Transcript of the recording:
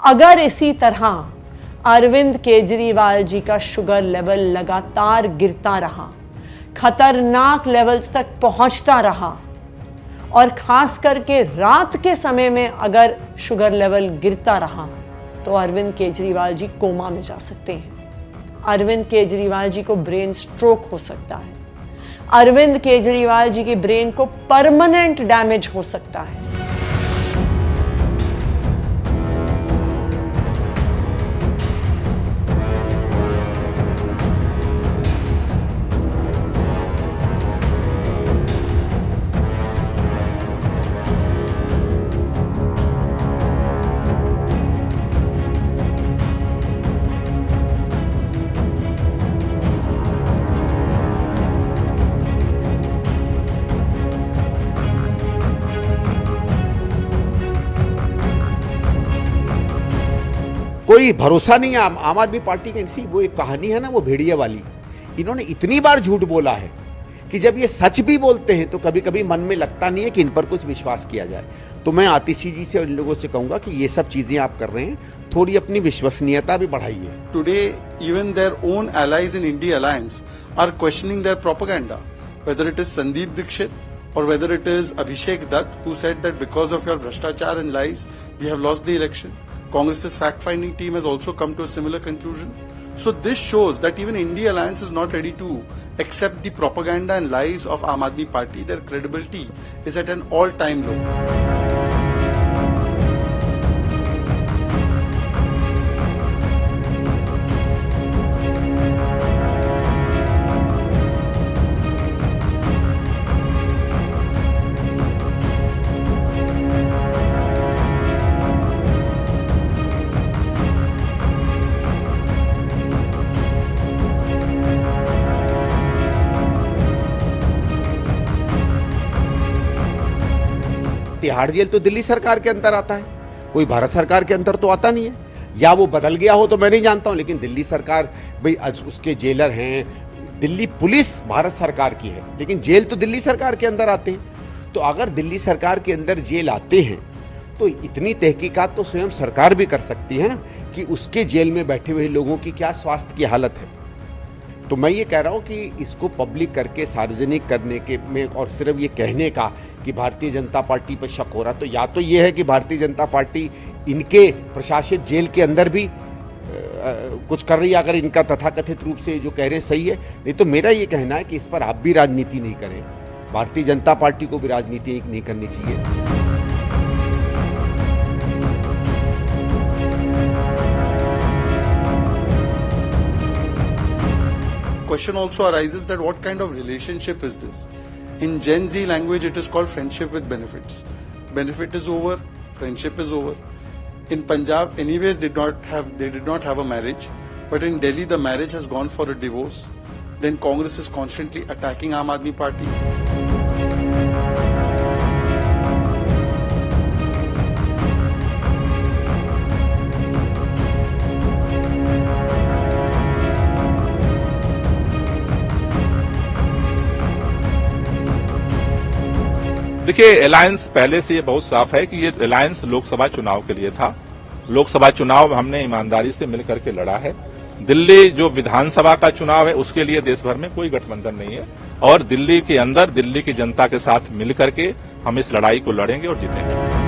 अगर इसी तरह अरविंद केजरीवाल जी का शुगर लेवल लगातार गिरता रहा, खतरनाक लेवल्स तक पहुंचता रहा और खास करके रात के समय में अगर शुगर लेवल गिरता रहा तो अरविंद केजरीवाल जी कोमा में जा सकते हैं। अरविंद केजरीवाल जी को ब्रेन स्ट्रोक हो सकता है। अरविंद केजरीवाल जी की ब्रेन को परमानेंट डैमेज हो सकता है। कोई भरोसा नहीं है आम आदमी पार्टी का। इसी वो एक कहानी है ना, वो भेड़िया वाली, इन्होंने इतनी बार झूठ बोला है कि जब ये सच भी बोलते हैं तो कभी कभी मन में लगता नहीं है कि इन पर कुछ विश्वास किया जाए। तो मैं आतिशी जी से और इन लोगों से कहूंगा कि ये सब चीजें आप कर रहे हैं, थोड़ी अपनी विश्वसनीयता भी बढ़ाइए। Today, even their own allies in India Alliance are questioning their propaganda, whether it is Sandeep Dixit or whether it is Abhishek Dutt, who said that because of your Bhrashtachar and lies, we have lost the election. Congress's fact-finding team has also come to a similar conclusion. So this shows that even India Alliance is not ready to accept the propaganda and lies of Aam Aadmi Party. Their credibility is at an all-time low. Tihar jail तो दिल्ली सरकार के अंदर आता है, कोई भारत सरकार के अंदर तो आता नहीं है। या वो बदल गया हो तो मैं नहीं जानता हूं, लेकिन दिल्ली सरकार भाई उसके जेलर हैं। दिल्ली पुलिस भारत सरकार की है, लेकिन जेल तो दिल्ली सरकार के अंदर आते हैं। तो अगर दिल्ली सरकार के अंदर जेल आते हैं तो इतनी तहकीकात तो स्वयं सरकार भी कर सकती है ना कि उसके जेल में बैठे हुए लोगों की क्या स्वास्थ्य की हालत है। तो मैं ये कह रहा हूँ कि इसको पब्लिक करके सार्वजनिक करने के में और सिर्फ ये कहने का कि भारतीय जनता पार्टी पर शक हो रहा, तो या तो ये है कि भारतीय जनता पार्टी इनके प्रशासित जेल के अंदर भी कुछ कर रही है, अगर इनका तथाकथित रूप से जो कह रहे हैं सही है। नहीं तो मेरा ये कहना है कि इस पर आप भी राजनीति नहीं करें, भारतीय जनता पार्टी को भी राजनीति नहीं करनी चाहिए। Question also arises that what kind of relationship is this? In Gen Z language, it is called friendship with benefits. Benefit is over, friendship is over. In Punjab, anyways, they did not have a marriage, but in Delhi, the marriage has gone for a divorce. Then Congress is constantly attacking Aam Aadmi Party. देखिए, alliance पहले से ये बहुत साफ है कि ये alliance Lok Sabha चुनाव के लिए था। लोकसभा चुनाव हमने ईमानदारी से मिलकर के लड़ा है। दिल्ली जो विधानसभा का चुनाव है उसके लिए देश भर में कोई गठबंधन नहीं है और दिल्ली के अंदर दिल्ली की जनता के साथ मिलकर के हम इस लड़ाई को लड़ेंगे और जीतेंगे।